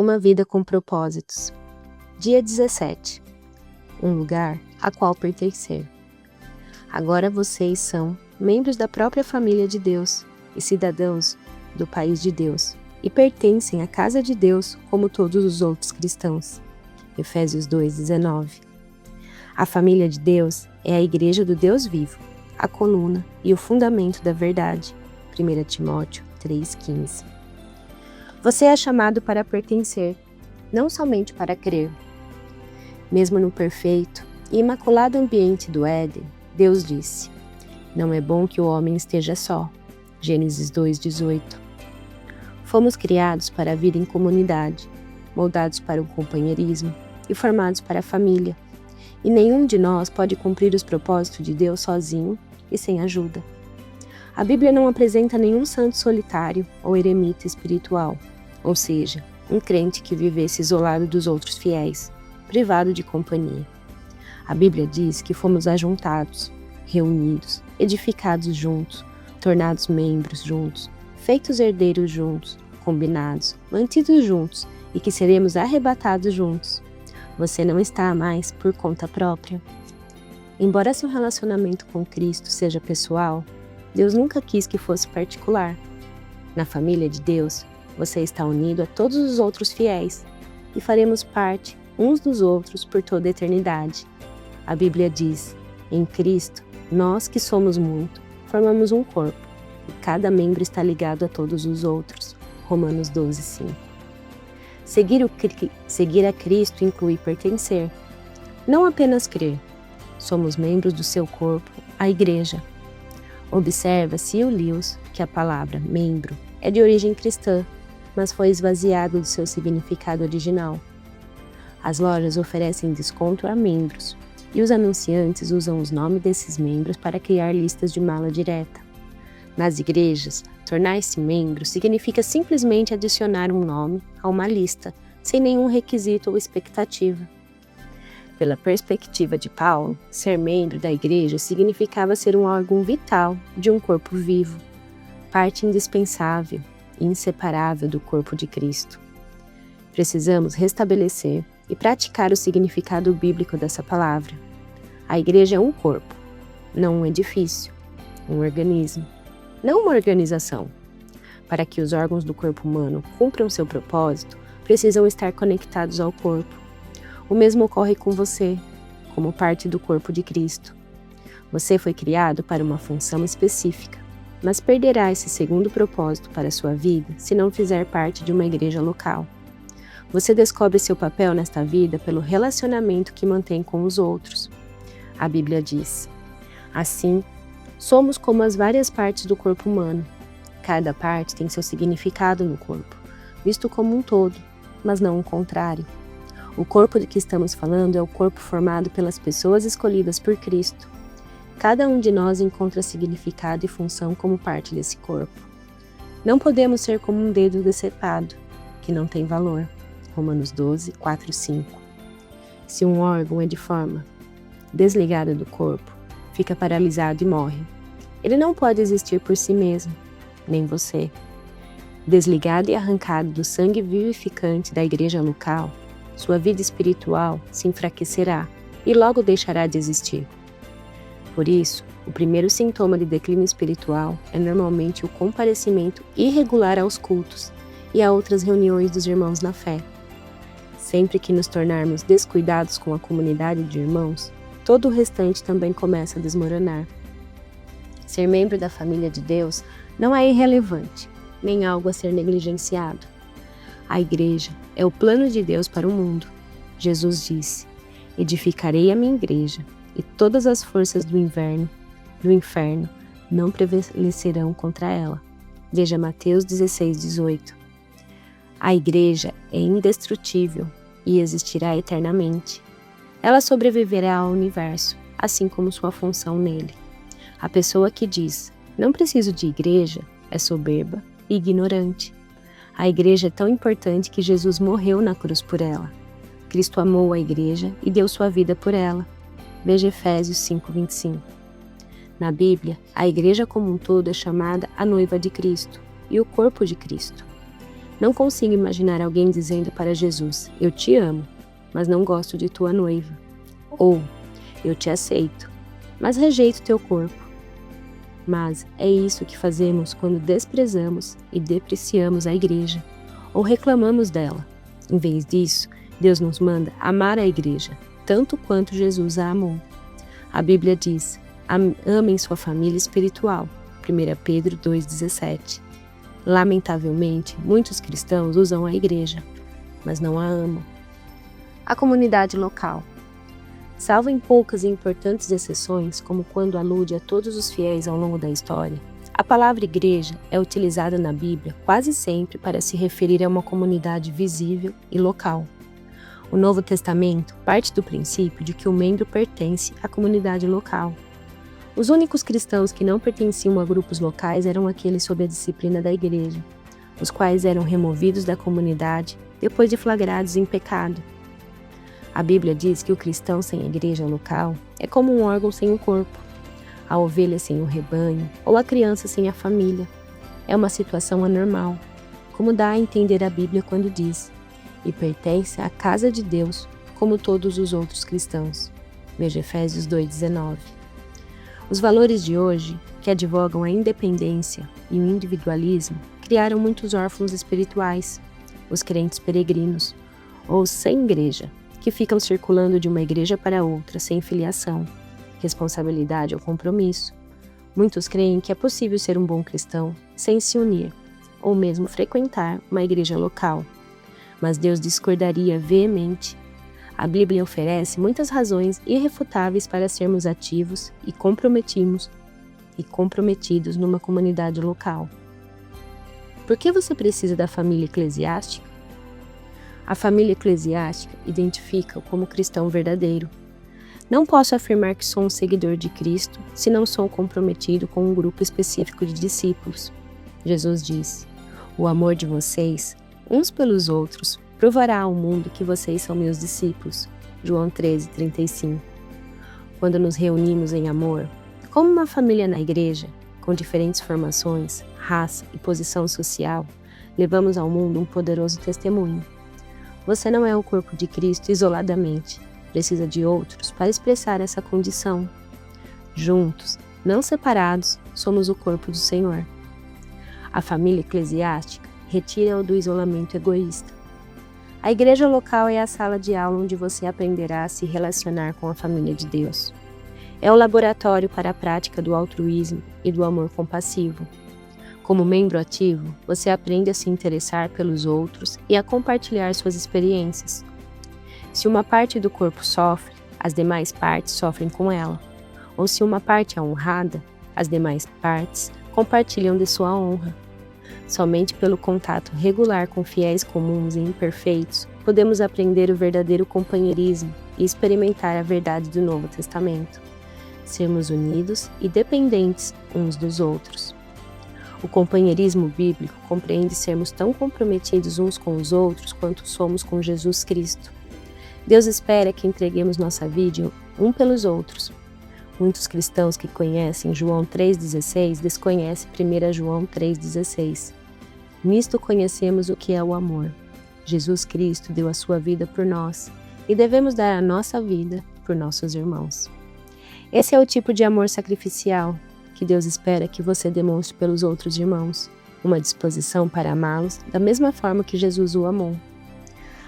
Uma vida com propósitos. Dia 17. Um lugar a qual pertencer. Agora vocês são membros da própria família de Deus e cidadãos do país de Deus, e pertencem à casa de Deus como todos os outros cristãos. Efésios 2:19. A família de Deus é a igreja do Deus vivo, a coluna e o fundamento da verdade. 1 Timóteo 3:15. Você é chamado para pertencer, não somente para crer. Mesmo no perfeito e imaculado ambiente do Éden, Deus disse: "Não é bom que o homem esteja só." Gênesis 2:18. Fomos criados para a vida em comunidade, moldados para o companheirismo e formados para a família. E nenhum de nós pode cumprir os propósitos de Deus sozinho e sem ajuda. A Bíblia não apresenta nenhum santo solitário ou eremita espiritual, ou seja, um crente que vivesse isolado dos outros fiéis, privado de companhia. A Bíblia diz que fomos ajuntados, reunidos, edificados juntos, tornados membros juntos, feitos herdeiros juntos, combinados, mantidos juntos e que seremos arrebatados juntos. Você não está mais por conta própria. Embora seu relacionamento com Cristo seja pessoal, Deus nunca quis que fosse particular. Na família de Deus, você está unido a todos os outros fiéis e faremos parte uns dos outros por toda a eternidade. A Bíblia diz: em Cristo, nós que somos muito, formamos um corpo, e cada membro está ligado a todos os outros. Romanos 12:5. Seguir a Cristo inclui pertencer, não apenas crer. Somos membros do seu corpo, a Igreja. Observa-se o Lewis que a palavra membro é de origem cristã, mas foi esvaziado do seu significado original. As lojas oferecem desconto a membros, e os anunciantes usam os nomes desses membros para criar listas de mala direta. Nas igrejas, tornar-se membro significa simplesmente adicionar um nome a uma lista, sem nenhum requisito ou expectativa. Pela perspectiva de Paulo, ser membro da igreja significava ser um órgão vital de um corpo vivo, parte indispensável e inseparável do corpo de Cristo. Precisamos restabelecer e praticar o significado bíblico dessa palavra. A igreja é um corpo, não um edifício, um organismo, não uma organização. Para que os órgãos do corpo humano cumpram seu propósito, precisam estar conectados ao corpo. O mesmo ocorre com você, como parte do corpo de Cristo. Você foi criado para uma função específica, mas perderá esse segundo propósito para a sua vida se não fizer parte de uma igreja local. Você descobre seu papel nesta vida pelo relacionamento que mantém com os outros. A Bíblia diz: assim, somos como as várias partes do corpo humano. Cada parte tem seu significado no corpo, visto como um todo, mas não o contrário. O corpo de que estamos falando é o corpo formado pelas pessoas escolhidas por Cristo. Cada um de nós encontra significado e função como parte desse corpo. Não podemos ser como um dedo decepado, que não tem valor. Romanos 12:4-5. Se um órgão é de forma desligada do corpo, fica paralisado e morre. Ele não pode existir por si mesmo, nem você. Desligado e arrancado do sangue vivificante da igreja local, sua vida espiritual se enfraquecerá e logo deixará de existir. Por isso, o primeiro sintoma de declínio espiritual é normalmente o comparecimento irregular aos cultos e a outras reuniões dos irmãos na fé. Sempre que nos tornarmos descuidados com a comunidade de irmãos, todo o restante também começa a desmoronar. Ser membro da família de Deus não é irrelevante, nem algo a ser negligenciado. A igreja é o plano de Deus para o mundo. Jesus disse: "Edificarei a minha igreja, e todas as forças do inferno não prevalecerão contra ela." Veja Mateus 16:18. A igreja é indestrutível e existirá eternamente. Ela sobreviverá ao universo, assim como sua função nele. A pessoa que diz: "Não preciso de igreja", é soberba e ignorante. A igreja é tão importante que Jesus morreu na cruz por ela. Cristo amou a igreja e deu sua vida por ela. Veja Efésios 5:25. Na Bíblia, a igreja como um todo é chamada a noiva de Cristo e o corpo de Cristo. Não consigo imaginar alguém dizendo para Jesus: eu te amo, mas não gosto de tua noiva. Ou, eu te aceito, mas rejeito teu corpo. Mas é isso que fazemos quando desprezamos e depreciamos a igreja, ou reclamamos dela. Em vez disso, Deus nos manda amar a igreja, tanto quanto Jesus a amou. A Bíblia diz: amem sua família espiritual. 1 Pedro 2,17. Lamentavelmente, muitos cristãos usam a igreja, mas não a amam. A comunidade local. Salvo em poucas e importantes exceções, como quando alude a todos os fiéis ao longo da história, a palavra igreja é utilizada na Bíblia quase sempre para se referir a uma comunidade visível e local. O Novo Testamento parte do princípio de que o membro pertence à comunidade local. Os únicos cristãos que não pertenciam a grupos locais eram aqueles sob a disciplina da igreja, os quais eram removidos da comunidade depois de flagrados em pecado. A Bíblia diz que o cristão sem a igreja local é como um órgão sem um corpo, a ovelha sem o rebanho ou a criança sem a família. É uma situação anormal, como dá a entender a Bíblia quando diz: e pertence à casa de Deus como todos os outros cristãos. Veja Efésios 2,19. Os valores de hoje, que advogam a independência e o individualismo, criaram muitos órfãos espirituais, os crentes peregrinos, ou sem igreja, que ficam circulando de uma igreja para outra sem filiação, responsabilidade ou compromisso. Muitos creem que é possível ser um bom cristão sem se unir, ou mesmo frequentar uma igreja local. Mas Deus discordaria veemente. A Bíblia oferece muitas razões irrefutáveis para sermos ativos e comprometidos numa comunidade local. Por que você precisa da família eclesiástica? A família eclesiástica identifica-o como cristão verdadeiro. Não posso afirmar que sou um seguidor de Cristo se não sou comprometido com um grupo específico de discípulos. Jesus disse: o amor de vocês, uns pelos outros, provará ao mundo que vocês são meus discípulos. João 13:35. Quando nos reunimos em amor, como uma família na igreja, com diferentes formações, raça e posição social, levamos ao mundo um poderoso testemunho. Você não é o corpo de Cristo isoladamente, precisa de outros para expressar essa condição. Juntos, não separados, somos o corpo do Senhor. A família eclesiástica retira-o do isolamento egoísta. A igreja local é a sala de aula onde você aprenderá a se relacionar com a família de Deus. É o laboratório para a prática do altruísmo e do amor compassivo. Como membro ativo, você aprende a se interessar pelos outros e a compartilhar suas experiências. Se uma parte do corpo sofre, as demais partes sofrem com ela. Ou se uma parte é honrada, as demais partes compartilham de sua honra. Somente pelo contato regular com fiéis comuns e imperfeitos, podemos aprender o verdadeiro companheirismo e experimentar a verdade do Novo Testamento. Sermos unidos e dependentes uns dos outros. O companheirismo bíblico compreende sermos tão comprometidos uns com os outros quanto somos com Jesus Cristo. Deus espera que entreguemos nossa vida um pelos outros. Muitos cristãos que conhecem João 3,16 desconhecem 1 João 3,16. Nisto conhecemos o que é o amor. Jesus Cristo deu a sua vida por nós e devemos dar a nossa vida por nossos irmãos. Esse é o tipo de amor sacrificial que Deus espera que você demonstre pelos outros irmãos, uma disposição para amá-los da mesma forma que Jesus o amou.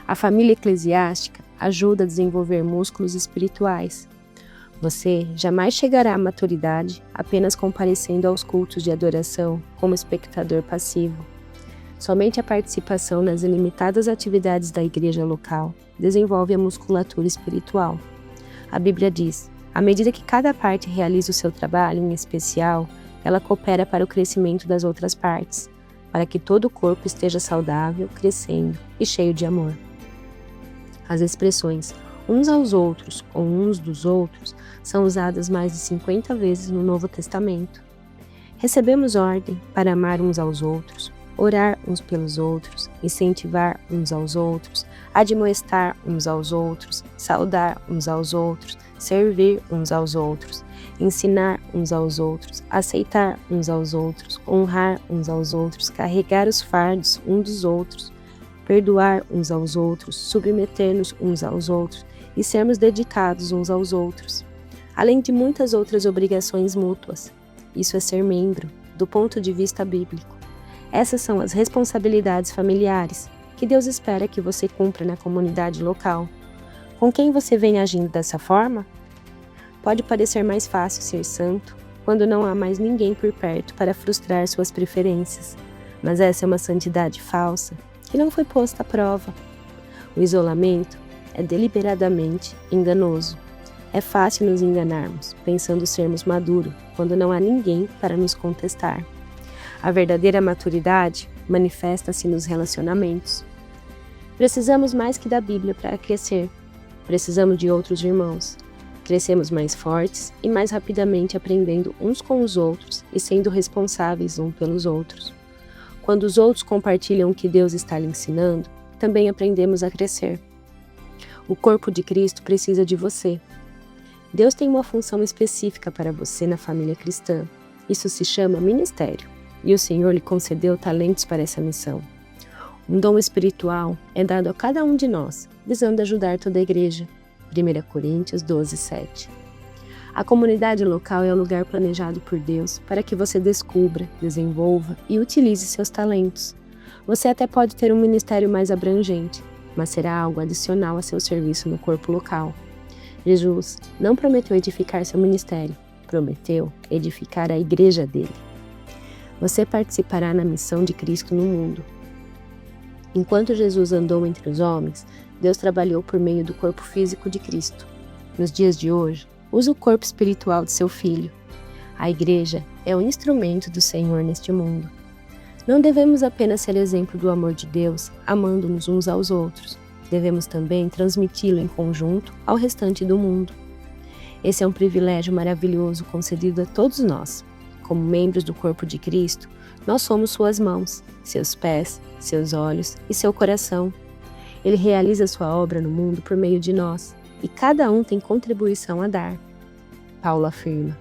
A família eclesiástica ajuda a desenvolver músculos espirituais. Você jamais chegará à maturidade apenas comparecendo aos cultos de adoração como espectador passivo. Somente a participação nas ilimitadas atividades da igreja local desenvolve a musculatura espiritual. A Bíblia diz: à medida que cada parte realiza o seu trabalho em especial, ela coopera para o crescimento das outras partes, para que todo o corpo esteja saudável, crescendo e cheio de amor. As expressões uns aos outros ou uns dos outros são usadas mais de 50 vezes no Novo Testamento. Recebemos ordem para amar uns aos outros, orar uns pelos outros, incentivar uns aos outros, admoestar uns aos outros, saudar uns aos outros, servir uns aos outros. ensinar uns aos outros, aceitar uns aos outros, honrar uns aos outros, carregar os fardos uns dos outros, perdoar uns aos outros, submeter-nos uns aos outros e sermos dedicados uns aos outros, além de muitas outras obrigações mútuas. Isso é ser membro, do ponto de vista bíblico. Essas são as responsabilidades familiares que Deus espera que você cumpra na comunidade local. Com quem você vem agindo dessa forma? Pode parecer mais fácil ser santo quando não há mais ninguém por perto para frustrar suas preferências, mas essa é uma santidade falsa que não foi posta à prova. O isolamento é deliberadamente enganoso. É fácil nos enganarmos, pensando sermos maduros, quando não há ninguém para nos contestar. A verdadeira maturidade manifesta-se nos relacionamentos. Precisamos mais que da Bíblia para crescer. Precisamos de outros irmãos. Crescemos mais fortes e mais rapidamente aprendendo uns com os outros e sendo responsáveis uns pelos outros. Quando os outros compartilham o que Deus está lhe ensinando, também aprendemos a crescer. O corpo de Cristo precisa de você. Deus tem uma função específica para você na família cristã. Isso se chama ministério, e o Senhor lhe concedeu talentos para essa missão. Um dom espiritual é dado a cada um de nós, visando ajudar toda a igreja. 1 Coríntios 12, 7. A comunidade local é o lugar planejado por Deus para que você descubra, desenvolva e utilize seus talentos. Você até pode ter um ministério mais abrangente, mas será algo adicional a seu serviço no corpo local. Jesus não prometeu edificar seu ministério, prometeu edificar a igreja dele. Você participará na missão de Cristo no mundo. Enquanto Jesus andou entre os homens, Deus trabalhou por meio do corpo físico de Cristo. Nos dias de hoje, usa o corpo espiritual de seu Filho. A igreja é o instrumento do Senhor neste mundo. Não devemos apenas ser exemplo do amor de Deus, amando-nos uns aos outros. Devemos também transmiti-lo em conjunto ao restante do mundo. Esse é um privilégio maravilhoso concedido a todos nós. Como membros do corpo de Cristo, nós somos suas mãos, seus pés, seus olhos e seu coração. Ele realiza sua obra no mundo por meio de nós, e cada um tem contribuição a dar. Paulo afirma: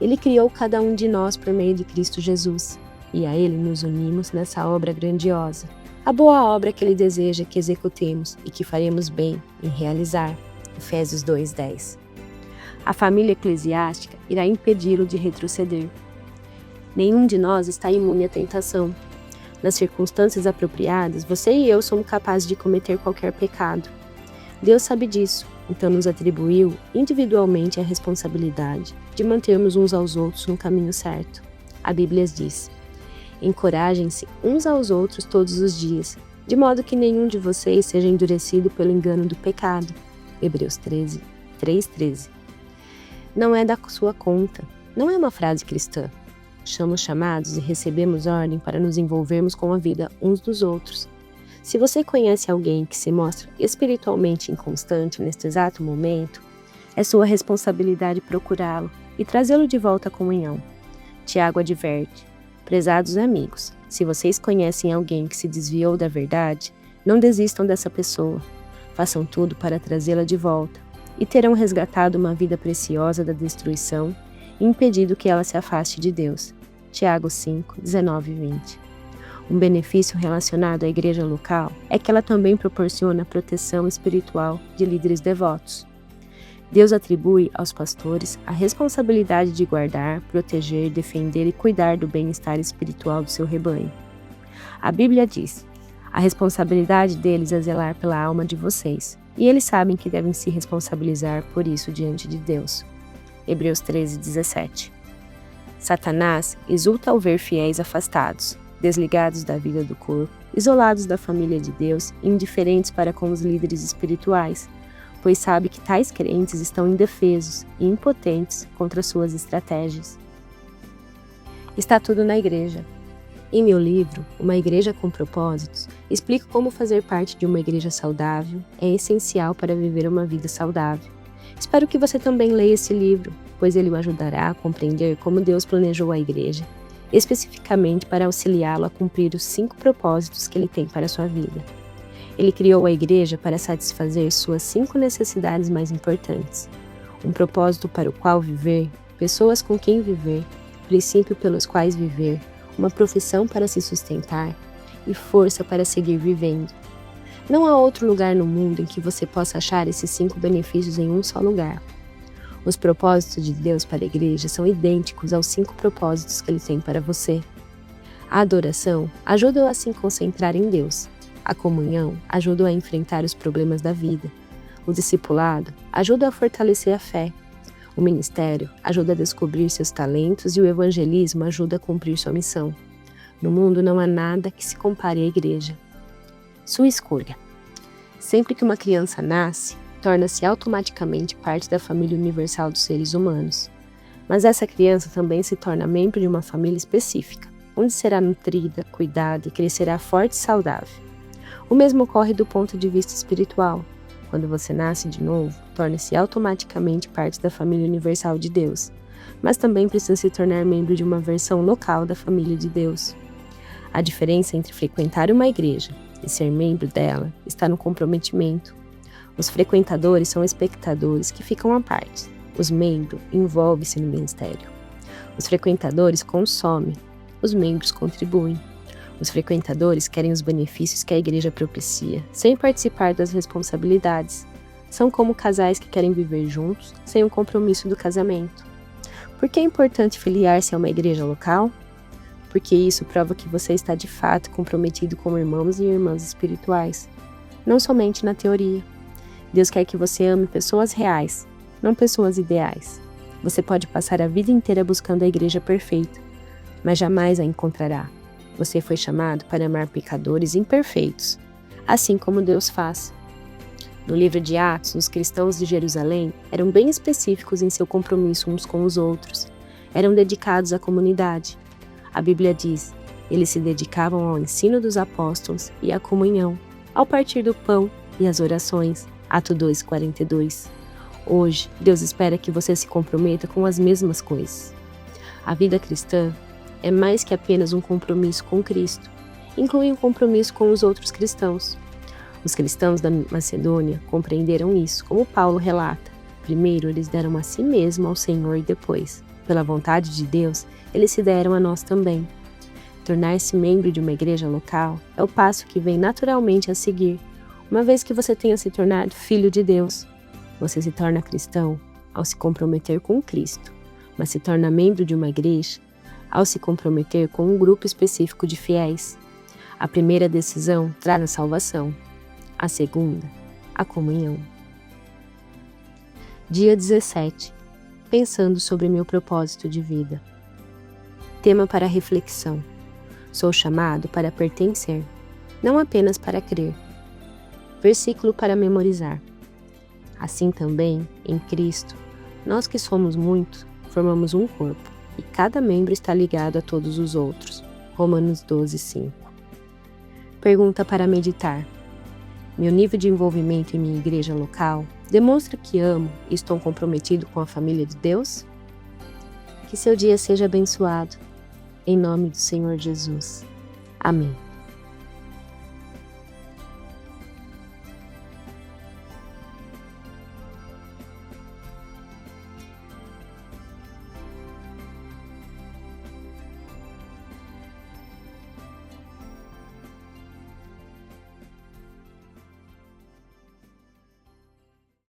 Ele criou cada um de nós por meio de Cristo Jesus, e a Ele nos unimos nessa obra grandiosa, a boa obra que Ele deseja que executemos e que faremos bem em realizar. Efésios 2:10. A família eclesiástica irá impedi-lo de retroceder. Nenhum de nós está imune à tentação. Nas circunstâncias apropriadas, você e eu somos capazes de cometer qualquer pecado. Deus sabe disso, então nos atribuiu individualmente a responsabilidade de mantermos uns aos outros no caminho certo. A Bíblia diz: encorajem-se uns aos outros todos os dias, de modo que nenhum de vocês seja endurecido pelo engano do pecado. Hebreus 3:13. Não é da sua conta, não é uma frase cristã. Somos chamados e recebemos ordem para nos envolvermos com a vida uns dos outros. Se você conhece alguém que se mostra espiritualmente inconstante neste exato momento, é sua responsabilidade procurá-lo e trazê-lo de volta à comunhão. Tiago adverte: prezados amigos, se vocês conhecem alguém que se desviou da verdade, não desistam dessa pessoa. Façam tudo para trazê-la de volta, e terão resgatado uma vida preciosa da destruição e impedido que ela se afaste de Deus. Tiago 5, 19 e 20. Um benefício relacionado à igreja local é que ela também proporciona a proteção espiritual de líderes devotos. Deus atribui aos pastores a responsabilidade de guardar, proteger, defender e cuidar do bem-estar espiritual do seu rebanho. A Bíblia diz: a responsabilidade deles é zelar pela alma de vocês, e eles sabem que devem se responsabilizar por isso diante de Deus. Hebreus 13:17. Satanás exulta ao ver fiéis afastados, desligados da vida do corpo, isolados da família de Deus e indiferentes para com os líderes espirituais, pois sabe que tais crentes estão indefesos e impotentes contra suas estratégias. Está tudo na igreja. Em meu livro, Uma Igreja com Propósitos, explico como fazer parte de uma igreja saudável é essencial para viver uma vida saudável. Espero que você também leia esse livro, pois ele o ajudará a compreender como Deus planejou a igreja, especificamente para auxiliá-lo a cumprir os 5 propósitos que ele tem para a sua vida. Ele criou a igreja para satisfazer suas 5 necessidades mais importantes: um propósito para o qual viver, pessoas com quem viver, princípio pelos quais viver, uma profissão para se sustentar e força para seguir vivendo. Não há outro lugar no mundo em que você possa achar esses 5 benefícios em um só lugar. Os propósitos de Deus para a igreja são idênticos aos 5 propósitos que Ele tem para você. A adoração ajuda-o a se concentrar em Deus. A comunhão ajuda-o a enfrentar os problemas da vida. O discipulado ajuda a fortalecer a fé. O ministério ajuda a descobrir seus talentos e o evangelismo ajuda a cumprir sua missão. No mundo não há nada que se compare à igreja. Sua escolha. Sempre que uma criança nasce, torna-se automaticamente parte da família universal dos seres humanos. Mas essa criança também se torna membro de uma família específica, onde será nutrida, cuidada e crescerá forte e saudável. O mesmo ocorre do ponto de vista espiritual. Quando você nasce de novo, torna-se automaticamente parte da família universal de Deus, mas também precisa se tornar membro de uma versão local da família de Deus. A diferença entre frequentar uma igreja e ser membro dela está no comprometimento. Os frequentadores são espectadores que ficam à parte. Os membros envolvem-se no ministério. Os frequentadores consomem. Os membros contribuem. Os frequentadores querem os benefícios que a igreja propicia, sem participar das responsabilidades. São como casais que querem viver juntos, sem o compromisso do casamento. Por que é importante filiar-se a uma igreja local? Porque isso prova que você está de fato comprometido com irmãos e irmãs espirituais, não somente na teoria. Deus quer que você ame pessoas reais, não pessoas ideais. Você pode passar a vida inteira buscando a igreja perfeita, mas jamais a encontrará. Você foi chamado para amar pecadores imperfeitos, assim como Deus faz. No livro de Atos, os cristãos de Jerusalém eram bem específicos em seu compromisso uns com os outros. Eram dedicados à comunidade. A Bíblia diz, eles se dedicavam ao ensino dos apóstolos e à comunhão, ao partir do pão e às orações. Atos 2:42. Hoje, Deus espera que você se comprometa com as mesmas coisas. A vida cristã é mais que apenas um compromisso com Cristo. Inclui um compromisso com os outros cristãos. Os cristãos da Macedônia compreenderam isso, como Paulo relata. Primeiro, eles deram a si mesmo ao Senhor e depois, pela vontade de Deus, eles se deram a nós também. Tornar-se membro de uma igreja local é o passo que vem naturalmente a seguir, uma vez que você tenha se tornado filho de Deus. Você se torna cristão ao se comprometer com Cristo, mas se torna membro de uma igreja ao se comprometer com um grupo específico de fiéis. A primeira decisão traz a salvação, a segunda, a comunhão. Dia 17. Pensando sobre meu propósito de vida. Tema para reflexão. Sou chamado para pertencer, não apenas para crer. Versículo para memorizar. Assim também, em Cristo, nós que somos muitos, formamos um corpo, e cada membro está ligado a todos os outros. Romanos 12:5. Pergunta para meditar. Meu nível de envolvimento em minha igreja local demonstra que amo e estou comprometido com a família de Deus? Que seu dia seja abençoado. Em nome do Senhor Jesus. Amém.